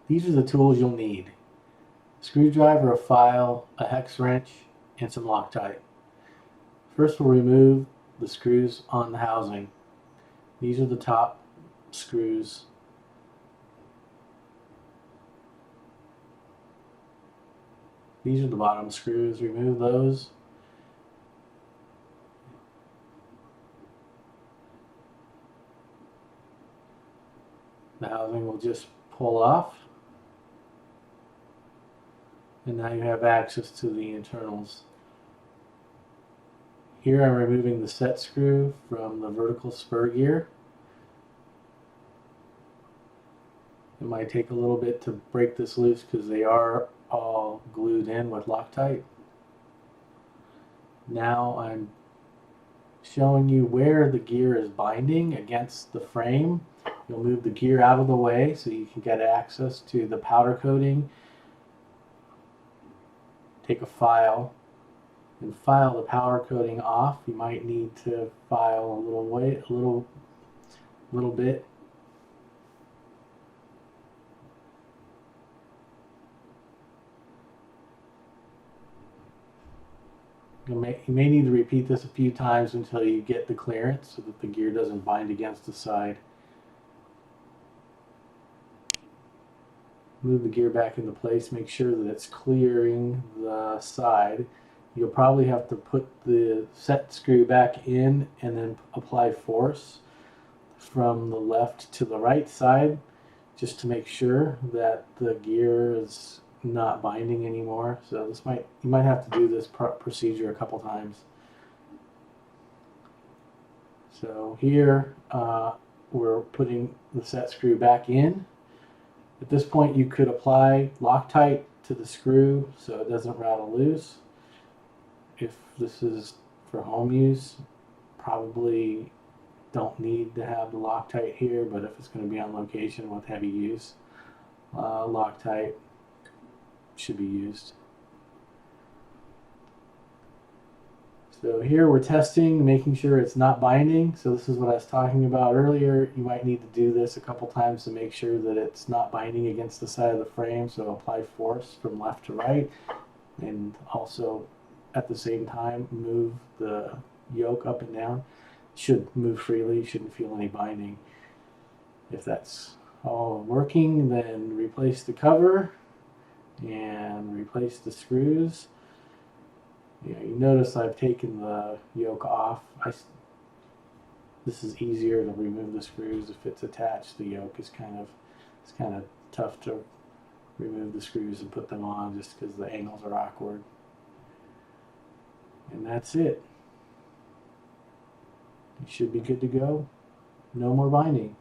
These are the tools you'll need: screwdriver, a file, a hex wrench, and some Loctite. First, we'll remove the screws on the housing. These are the top screws. These are the bottom screws. Remove those. The housing will just pull off. And now you have access to the internals. Here I'm removing the set screw from the vertical spur gear. It might take a little bit to break this loose because they are all glued in with Loctite. Now I'm showing you where the gear is binding against the frame. You'll move the gear out of the way so you can get access to the powder coating. Take a file and file the powder coating off. You might need to file a little bit. You may need to repeat this a few times until you get the clearance so that the gear doesn't bind against the side. Move the gear back into place, make sure that it's clearing the side. You'll probably have to put the set screw back in and then apply force from the left to the right side just to make sure that the gear is not binding anymore. So you might have to do this procedure a couple times. So here we're putting the set screw back in. At this point you could apply Loctite to the screw so it doesn't rattle loose. If this is for home use, probably don't need to have the Loctite here, but if it's going to be on location with heavy use, Loctite should be used. So here we're testing, making sure it's not binding. So this is what I was talking about earlier. You might need to do this a couple times to make sure that it's not binding against the side of the frame. So apply force from left to right, and also at the same time move the yoke up and down. It should move freely, you shouldn't feel any binding. If that's all working, then replace the cover and replace the screws. You notice I've taken the yoke off. This is easier to remove the screws. If it's attached, the yoke is kind of tough to remove the screws and put them on just because the angles are awkward. And that's it. You should be good to go. No more binding.